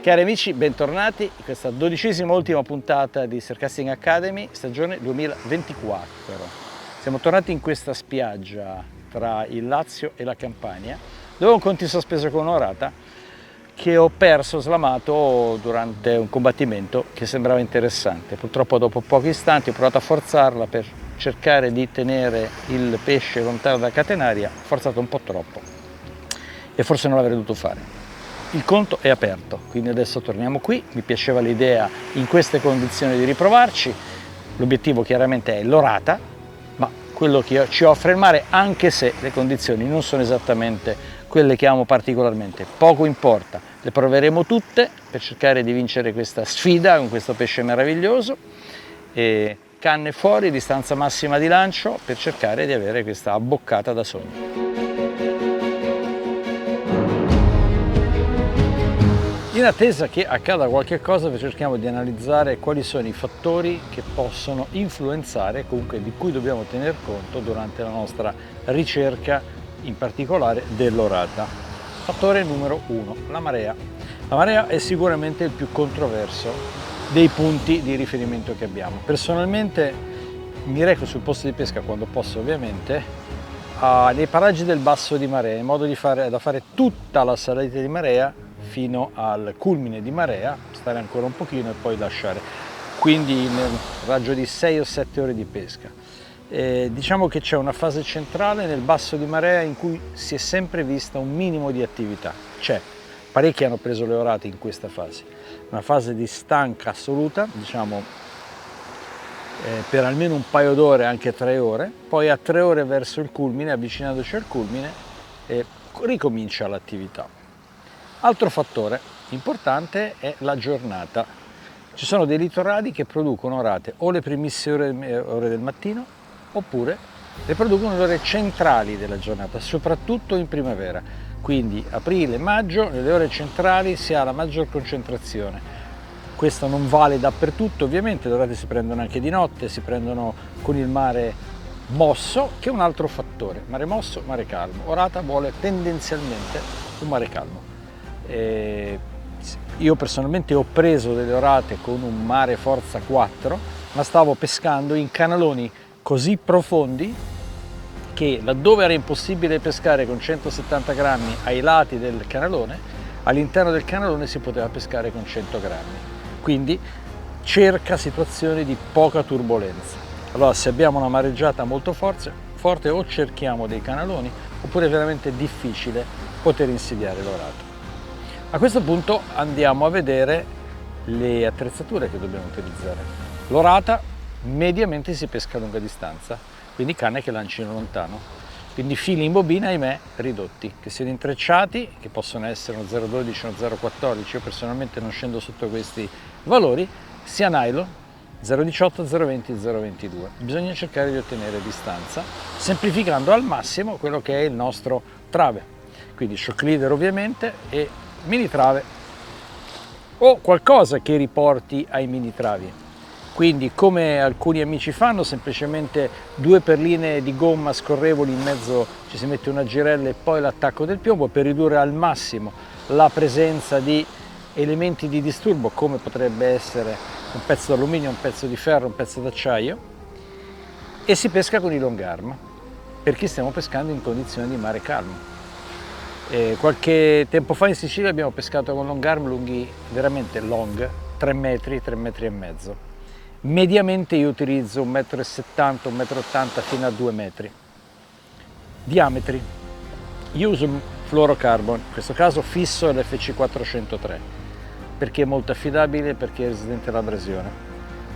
Cari amici, bentornati in questa 12ª ultima puntata di Surcasting Academy, stagione 2024. Siamo tornati in questa spiaggia tra il Lazio e la Campania, dove ho un conto in sospeso con un'orata che ho perso, slamato durante un combattimento che sembrava interessante. Purtroppo dopo pochi istanti ho provato a forzarla per cercare di tenere il pesce lontano dalla catenaria, ho forzato un po' troppo e forse non l'avrei dovuto fare. Il conto è aperto, quindi adesso torniamo qui. Mi piaceva l'idea in queste condizioni di riprovarci. L'obiettivo chiaramente è l'orata, ma quello che ci offre il mare, anche se le condizioni non sono esattamente quelle che amo particolarmente, poco importa, le proveremo tutte per cercare di vincere questa sfida con questo pesce meraviglioso. E canne fuori, distanza massima di lancio per cercare di avere questa abboccata da sogno. In attesa che accada qualche cosa, cerchiamo di analizzare quali sono i fattori che possono influenzare, comunque di cui dobbiamo tener conto durante la nostra ricerca, in particolare dell'orata. Fattore numero 1, la marea. La marea è sicuramente il più controverso dei punti di riferimento che abbiamo. Personalmente mi reco sul posto di pesca quando posso, ovviamente, nei paraggi del basso di marea, in modo da fare tutta la salita di marea fino al culmine di marea, stare ancora un pochino e poi lasciare, quindi nel raggio di 6 o 7 ore di pesca. Diciamo che c'è una fase centrale nel basso di marea in cui si è sempre vista un minimo di attività, parecchi hanno preso le orate in questa fase, una fase di stanca assoluta, diciamo per almeno un paio d'ore, anche 3 ore, poi a 3 ore verso il culmine, avvicinandoci al culmine, ricomincia l'attività. Altro fattore importante è la giornata. Ci sono dei litorali che producono orate o le primissime ore del mattino, oppure le producono le ore centrali della giornata, soprattutto in primavera. Quindi aprile, maggio, nelle ore centrali si ha la maggior concentrazione. Questo non vale dappertutto, ovviamente, le orate si prendono anche di notte, si prendono con il mare mosso, che è un altro fattore. Mare mosso, mare calmo. Orata vuole tendenzialmente un mare calmo. Io personalmente ho preso delle orate con un mare forza 4, ma stavo pescando in canaloni così profondi che, laddove era impossibile pescare con 170 grammi ai lati del canalone, all'interno del canalone si poteva pescare con 100 grammi. Quindi cerca situazioni di poca turbolenza. Allora, se abbiamo una mareggiata molto forte, o cerchiamo dei canaloni, oppure è veramente difficile poter insidiare l'orata. A questo punto andiamo a vedere le attrezzature che dobbiamo utilizzare. L'orata mediamente si pesca a lunga distanza, quindi canne che lancino lontano, quindi fili in bobina, ahimè, ridotti, che siano intrecciati, che possono essere uno 0,12 o 0,14, io personalmente non scendo sotto questi valori, sia nylon 0,18, 0,20, 0,22. Bisogna cercare di ottenere distanza, semplificando al massimo quello che è il nostro trave, quindi shock leader ovviamente e mini trave o qualcosa che riporti ai mini travi. Quindi, come alcuni amici fanno, semplicemente 2 perline di gomma scorrevoli, in mezzo ci si mette una girella e poi l'attacco del piombo per ridurre al massimo la presenza di elementi di disturbo, come potrebbe essere un pezzo d'alluminio, un pezzo di ferro, un pezzo d'acciaio, e si pesca con i long arm perché stiamo pescando in condizioni di mare calmo. Qualche tempo fa in Sicilia abbiamo pescato con long arm lunghi, veramente long, 3 metri, 3 metri e mezzo. Mediamente io utilizzo 1,70 m, 1,80 m fino a 2 metri. Diametri. Io uso un fluorocarbon, in questo caso fisso, l'FC 403, perché è molto affidabile, perché è resistente all'abrasione.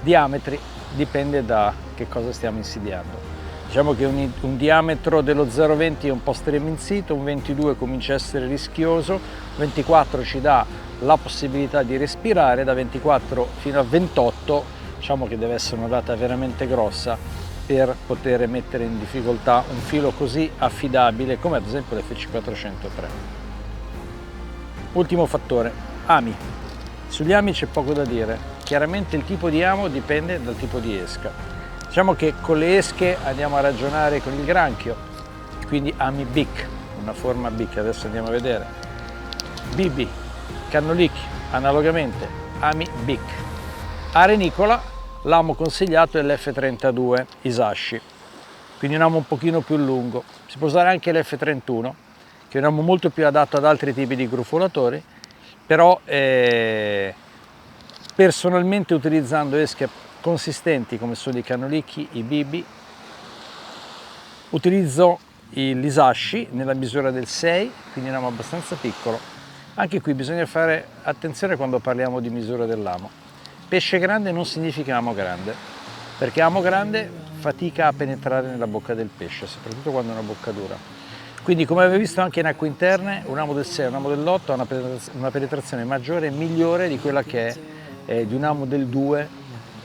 Diametri dipende da che cosa stiamo insidiando. Diciamo che un diametro dello 0,20 è un po' striminzito, un 22 comincia a essere rischioso, 24 ci dà la possibilità di respirare, da 24 fino a 28 diciamo che deve essere una data veramente grossa per poter mettere in difficoltà un filo così affidabile come ad esempio l'FC 403. Ultimo fattore, ami. Sugli ami c'è poco da dire, chiaramente il tipo di amo dipende dal tipo di esca. Diciamo che con le esche andiamo a ragionare con il granchio, quindi ami Bic, una forma Bic, adesso andiamo a vedere. BB, cannolicchio, analogamente Ami Bic. A renicola l'amo consigliato è l'F32 Isashi, quindi un amo un pochino più lungo. Si può usare anche l'F31, che è un amo molto più adatto ad altri tipi di grufolatori, però personalmente, utilizzando esche consistenti come sono i cannolicchi, i bibi, utilizzo l'Isashi nella misura del 6, quindi un amo abbastanza piccolo. Anche qui bisogna fare attenzione quando parliamo di misura dell'amo. Pesce grande non significa amo grande, perché amo grande fatica a penetrare nella bocca del pesce, soprattutto quando è una bocca dura. Quindi, come avete visto anche in acque interne, un amo del 6 e un amo dell'8 ha una penetrazione maggiore e migliore di quella che è di un amo del 2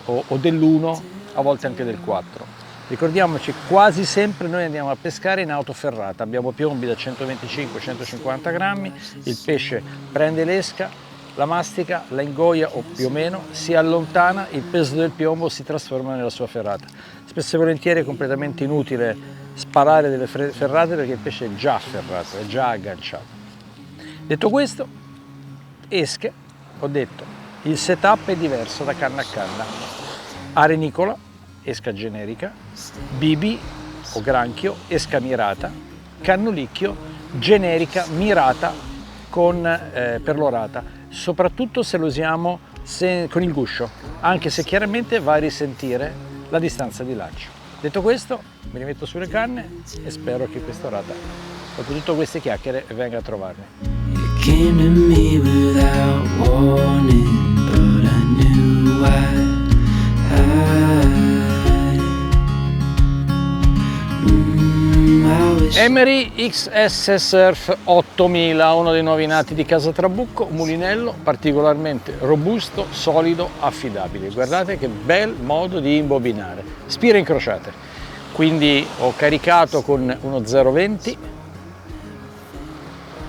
o dell'1, a volte anche del 4. Ricordiamoci, quasi sempre noi andiamo a pescare in autoferrata, abbiamo piombi da 125-150 grammi, il pesce prende l'esca, la mastica, la ingoia o più o meno, si allontana, il peso del piombo si trasforma nella sua ferrata. Spesso e volentieri è completamente inutile sparare delle ferrate perché il pesce è già ferrato, è già agganciato. Detto questo, esche, ho detto, il setup è diverso da canna a canna. A renicola, esca generica, bibi o granchio, esca mirata, cannolicchio, generica mirata per l'orata, soprattutto se lo usiamo con il guscio, anche se chiaramente va a risentire la distanza di lancio. Detto questo, mi rimetto sulle canne e spero che questa orata, dopo tutte queste chiacchiere, venga a trovarmi. Emery XS Surf 8000, uno dei nuovi nati di Casa Trabucco, un mulinello particolarmente robusto, solido, affidabile. Guardate che bel modo di imbobinare, spire incrociate. Quindi ho caricato con uno 0,20,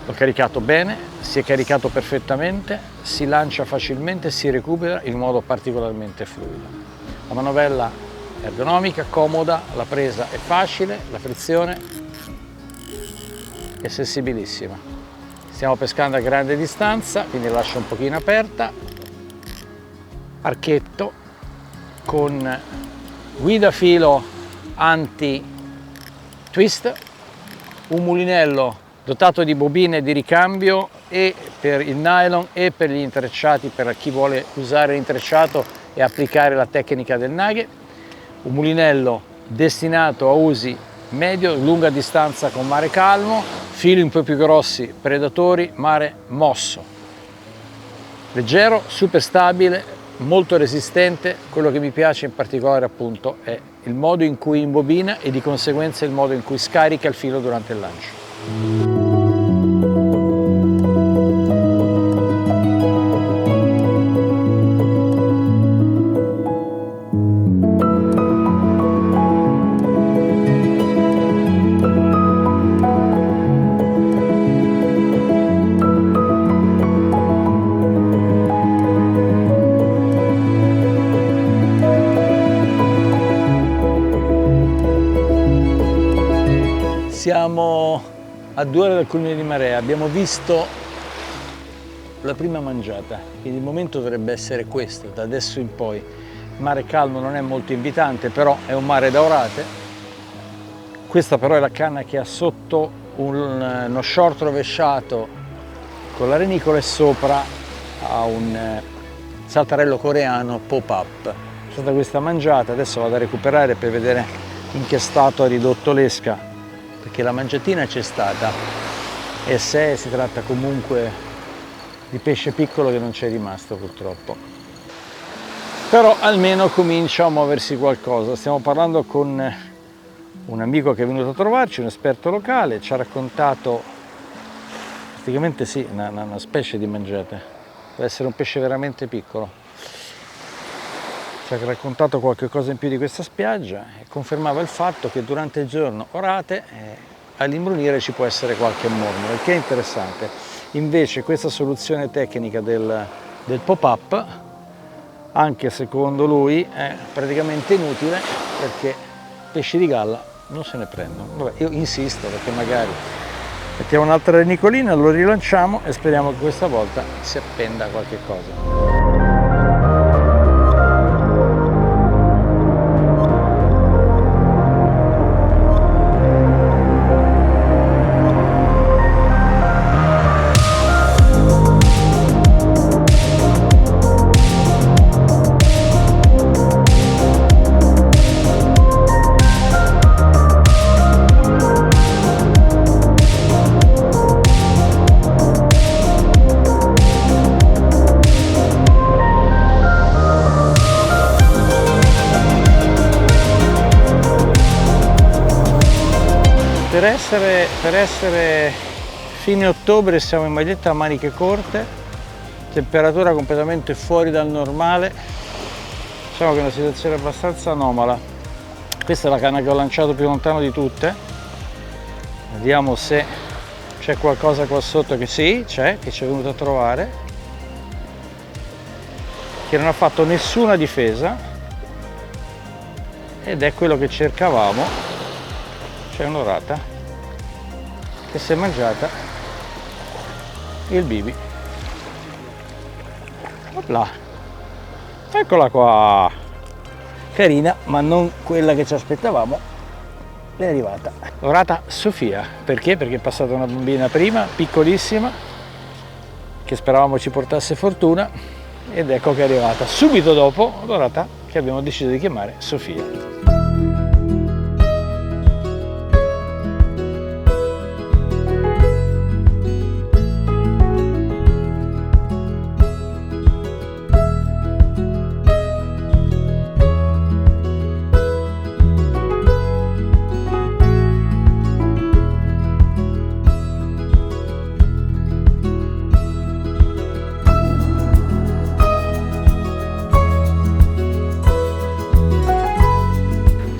l'ho caricato bene, si è caricato perfettamente, si lancia facilmente, si recupera in modo particolarmente fluido. La manovella è ergonomica, comoda, la presa è facile, la frizione è sensibilissima. Stiamo pescando a grande distanza, quindi lascio un pochino aperta, archetto con guida filo anti twist, un mulinello dotato di bobine di ricambio e per il nylon e per gli intrecciati, per chi vuole usare l'intrecciato e applicare la tecnica del nugget, un mulinello destinato a usi medio, lunga distanza con mare calmo, fili un po' più grossi, predatori, mare mosso. Leggero, super stabile, molto resistente. Quello che mi piace in particolare appunto è il modo in cui imbobina e di conseguenza il modo in cui scarica il filo durante il lancio. Siamo a 2 ore dal culmine di marea, abbiamo visto la prima mangiata, quindi il momento dovrebbe essere questo, da adesso in poi. Il mare calmo non è molto invitante, però è un mare da orate. Questa però è la canna che ha sotto uno short rovesciato con la renicola e sopra ha un saltarello coreano pop-up. C'è stata questa mangiata, adesso vado a recuperare per vedere in che stato ha ridotto l'esca, perché la mangiatina c'è stata e se si tratta comunque di pesce piccolo che non c'è rimasto purtroppo. Però almeno comincia a muoversi qualcosa. Stiamo parlando con un amico che è venuto a trovarci, un esperto locale, ci ha raccontato praticamente sì, una specie di mangiata, deve essere un pesce veramente piccolo. Ci ha raccontato qualche cosa in più di questa spiaggia e confermava il fatto che durante il giorno orate all'imbrunire ci può essere qualche mormore, il che è interessante. Invece questa soluzione tecnica del pop-up, anche secondo lui, è praticamente inutile perché pesci di galla non se ne prendono. Vabbè, io insisto perché magari Mettiamo un'altra renicolina, lo rilanciamo e speriamo che questa volta si appenda qualche cosa. Per essere fine ottobre siamo in maglietta a maniche corte, temperatura completamente fuori dal normale, diciamo che è una situazione abbastanza anomala. Questa è la canna che ho lanciato più lontano di tutte, vediamo se c'è qualcosa qua sotto che sì, c'è, che ci è venuto a trovare, che non ha fatto nessuna difesa ed è quello che cercavamo. C'è un'orata che si è mangiata il bibi. Opla. Eccola qua, carina ma non quella che ci aspettavamo, è arrivata l'orata Sofia. Perché? Perché è passata una bambina prima, piccolissima, che speravamo ci portasse fortuna, ed ecco che è arrivata subito dopo l'orata che abbiamo deciso di chiamare Sofia.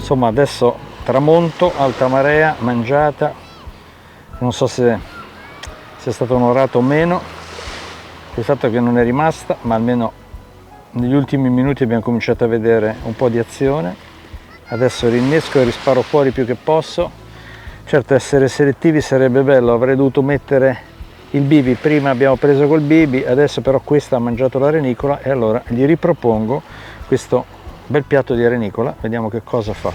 Insomma, adesso tramonto, alta marea, mangiata, non so se sia stato onorato o meno il fatto che non è rimasta, ma almeno negli ultimi minuti abbiamo cominciato a vedere un po' di azione. Adesso rinnesco e risparo fuori più che posso. Certo, essere selettivi sarebbe bello, avrei dovuto mettere il bibi, prima abbiamo preso col bibi, adesso però questa ha mangiato la renicola e allora gli ripropongo questo bel piatto di renicola, vediamo che cosa fa.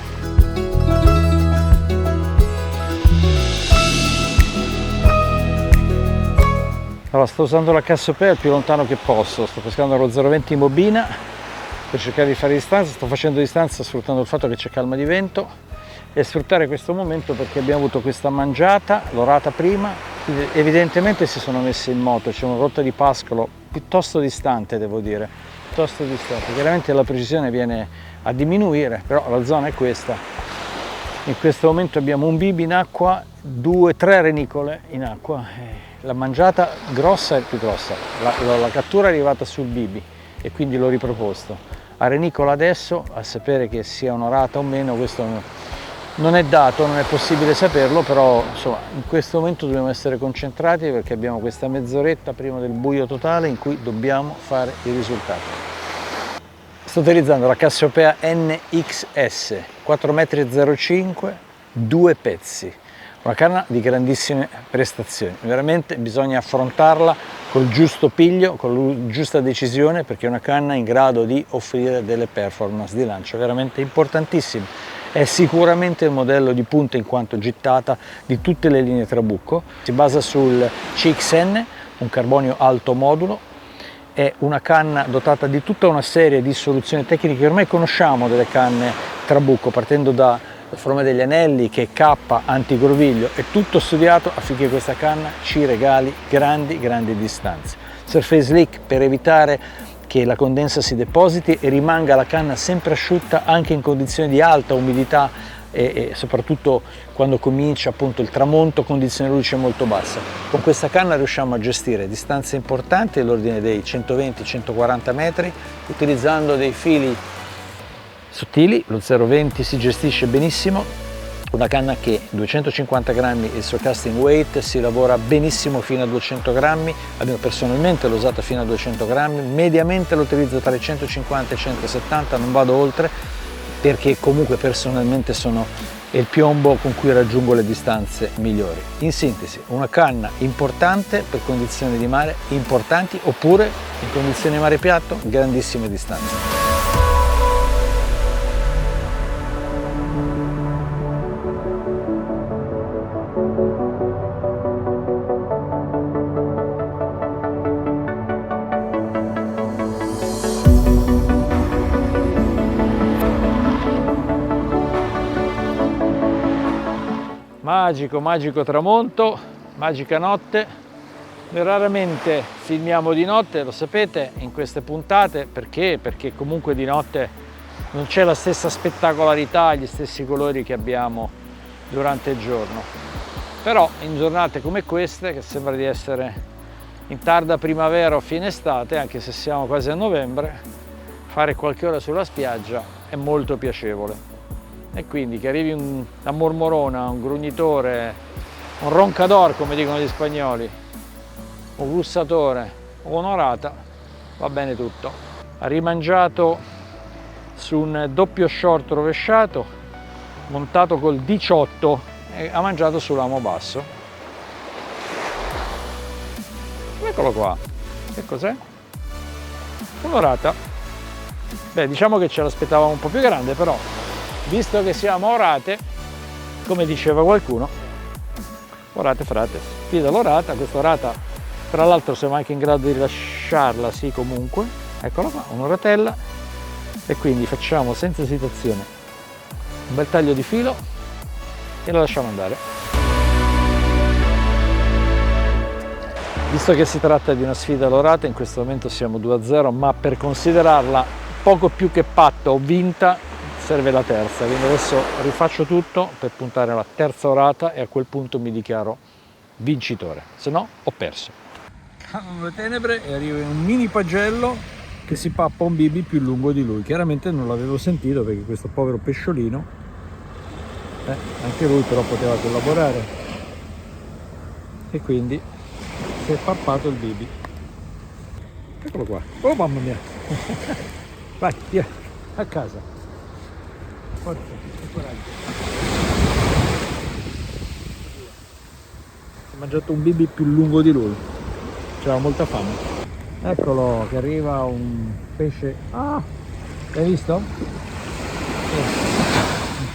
Allora, sto usando la Cassiopea il più lontano che posso, sto pescando allo 0,20 in bobina per cercare di fare distanza, sto facendo distanza sfruttando il fatto che c'è calma di vento e sfruttare questo momento perché abbiamo avuto questa mangiata, l'orata prima, evidentemente si sono messe in moto, c'è una rotta di pascolo piuttosto distante, devo dire, piuttosto distante. Chiaramente la precisione viene a diminuire, però la zona è questa. In questo momento abbiamo un bibi in acqua, 2-3 renicole in acqua. La mangiata grossa è più grossa, la cattura è arrivata sul bibi e quindi l'ho riproposto. A renicola adesso, a sapere che sia onorata o meno, questo non è dato, non è possibile saperlo, però insomma in questo momento dobbiamo essere concentrati perché abbiamo questa mezz'oretta prima del buio totale in cui dobbiamo fare i risultati. Sto utilizzando la Cassiopea NXS 4,05 m, 2 pezzi, una canna di grandissime prestazioni, veramente bisogna affrontarla col giusto piglio, con la giusta decisione, perché è una canna in grado di offrire delle performance di lancio veramente importantissime. È sicuramente il modello di punta in quanto gittata di tutte le linee Trabucco, si basa sul CXN, un carbonio alto modulo, è una canna dotata di tutta una serie di soluzioni tecniche che ormai conosciamo delle canne Trabucco, partendo da forma degli anelli che è K antigroviglio, è tutto studiato affinché questa canna ci regali grandi distanze. Surface leak per evitare che la condensa si depositi e rimanga la canna sempre asciutta anche in condizioni di alta umidità e soprattutto quando comincia appunto il tramonto, condizioni di luce molto bassa. Con questa canna riusciamo a gestire distanze importanti dell'ordine dei 120-140 metri utilizzando dei fili sottili. Lo 0,20 si gestisce benissimo, una canna che 250 grammi il suo casting weight, si lavora benissimo fino a 200 grammi, almeno personalmente l'ho usata fino a 200 grammi, mediamente lo utilizzo tra i 150 e i 170, non vado oltre perché comunque personalmente sono e il piombo con cui raggiungo le distanze migliori. In sintesi, una canna importante per condizioni di mare importanti, oppure in condizioni di mare piatto, grandissime distanze. Magico tramonto, magica notte. Noi raramente filmiamo di notte, lo sapete, in queste puntate, perché comunque di notte non c'è la stessa spettacolarità, gli stessi colori che abbiamo durante il giorno. Però in giornate come queste, che sembra di essere in tarda primavera o fine estate, anche se siamo quasi a novembre, fare qualche ora sulla spiaggia è molto piacevole. E quindi che arrivi una mormorona, un grugnitore, un roncador come dicono gli spagnoli, un russatore o un'orata, va bene tutto. Ha rimangiato su un doppio short rovesciato montato col 18 e ha mangiato sull'amo basso. Eccolo qua. Che cos'è? Un'orata. Beh, diciamo che ce l'aspettavamo un po' più grande, però visto che siamo orate, come diceva qualcuno, orate frate, sfida l'orata. Questa orata tra l'altro siamo anche in grado di rilasciarla, sì, comunque, eccola qua, un'oratella, e quindi facciamo senza esitazione un bel taglio di filo e la lasciamo andare. Visto che si tratta di una sfida all'orata, in questo momento siamo 2-0, ma per considerarla poco più che patta o vinta serve la terza, quindi adesso rifaccio tutto per puntare alla terza orata e a quel punto mi dichiaro vincitore, se no ho perso. Calano le tenebre e arrivo in un mini pagello che si pappa un bibi più lungo di lui. Chiaramente non l'avevo sentito perché questo povero pesciolino, anche lui però poteva collaborare, e quindi si è pappato il bibi. Eccolo qua. Oh mamma mia. Vai, via, a casa. Forza, coraggio. Ha mangiato un bibi più lungo di lui, c'era molta fame. Eccolo che arriva un pesce. Ah, l'hai visto? Un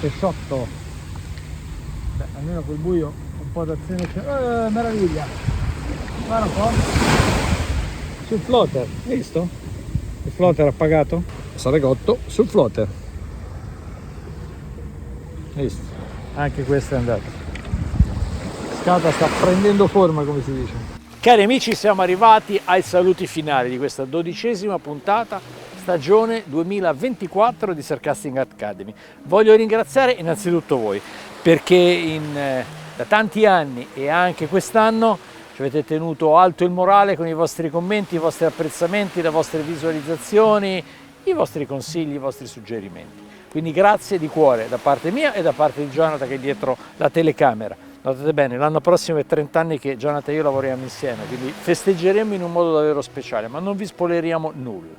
pesciotto. Beh, almeno quel buio un po' d'azione c'è. Meraviglia, guarda un po'. Sul floater, hai visto? Il floater appagato, Saregotto sul floater. Visto? Anche questa è andata. Scata sta prendendo forma, come si dice. Cari amici, siamo arrivati ai saluti finali di questa 12ª puntata, stagione 2024 di Sarcastic Academy. Voglio ringraziare innanzitutto voi, perché da tanti anni e anche quest'anno ci avete tenuto alto il morale con i vostri commenti, i vostri apprezzamenti, le vostre visualizzazioni, i vostri consigli, i vostri suggerimenti. Quindi grazie di cuore da parte mia e da parte di Jonathan che è dietro la telecamera. Notate bene, l'anno prossimo è 30 anni che Jonathan e io lavoriamo insieme, quindi festeggeremo in un modo davvero speciale, ma non vi spoileriamo nulla.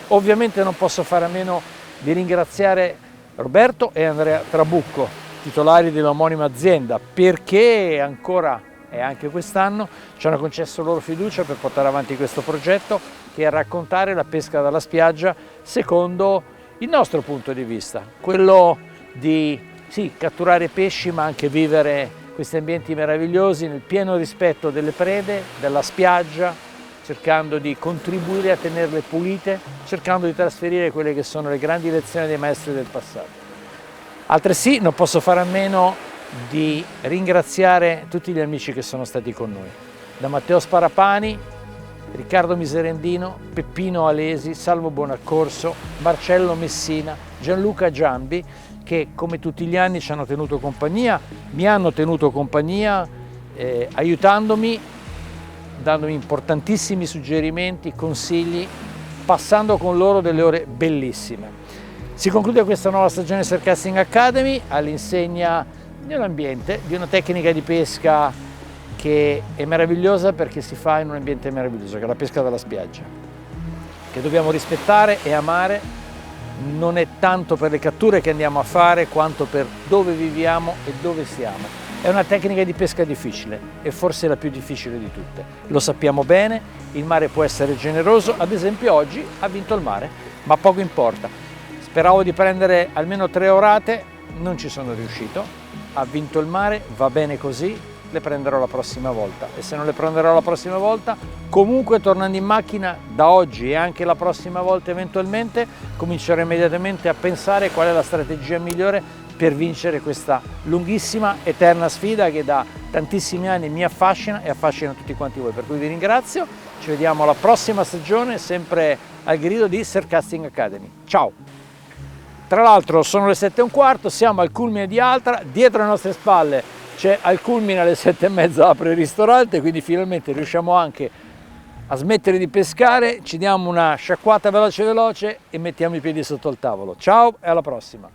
Ovviamente non posso fare a meno di ringraziare Roberto e Andrea Trabucco, titolari dell'omonima azienda, perché ancora e anche quest'anno ci hanno concesso loro fiducia per portare avanti questo progetto, che è raccontare la pesca dalla spiaggia secondo il nostro punto di vista, quello di sì, catturare pesci ma anche vivere questi ambienti meravigliosi nel pieno rispetto delle prede, della spiaggia, cercando di contribuire a tenerle pulite, cercando di trasferire quelle che sono le grandi lezioni dei maestri del passato. Altresì non posso fare a meno di ringraziare tutti gli amici che sono stati con noi, da Matteo Sparapani, Riccardo Miserendino, Peppino Alesi, Salvo Buonaccorso, Marcello Messina, Gianluca Giambi, che come tutti gli anni ci hanno tenuto compagnia, mi hanno tenuto compagnia aiutandomi, dandomi importantissimi suggerimenti, consigli, passando con loro delle ore bellissime. Si conclude questa nuova stagione Sarcastic Academy all'insegna di un ambiente, di una tecnica di pesca che è meravigliosa perché si fa in un ambiente meraviglioso, che è la pesca dalla spiaggia, che dobbiamo rispettare e amare non è tanto per le catture che andiamo a fare quanto per dove viviamo e dove siamo. È una tecnica di pesca difficile e forse la più difficile di tutte. Lo sappiamo bene, il mare può essere generoso, ad esempio oggi ha vinto il mare, ma poco importa. Speravo di prendere almeno 3 orate, non ci sono riuscito, ha vinto il mare, va bene così, le prenderò la prossima volta e se non le prenderò la prossima volta, comunque tornando in macchina da oggi e anche la prossima volta eventualmente comincerò immediatamente a pensare qual è la strategia migliore per vincere questa lunghissima, eterna sfida che da tantissimi anni mi affascina e affascina tutti quanti voi, per cui vi ringrazio, ci vediamo alla prossima stagione sempre al grido di Surfcasting Academy. Ciao! Tra l'altro sono le 7:15, siamo al culmine di Altra, dietro le nostre spalle c'è al culmine alle 7:30 apre il ristorante, quindi finalmente riusciamo anche a smettere di pescare, ci diamo una sciacquata veloce e mettiamo i piedi sotto il tavolo. Ciao e alla prossima!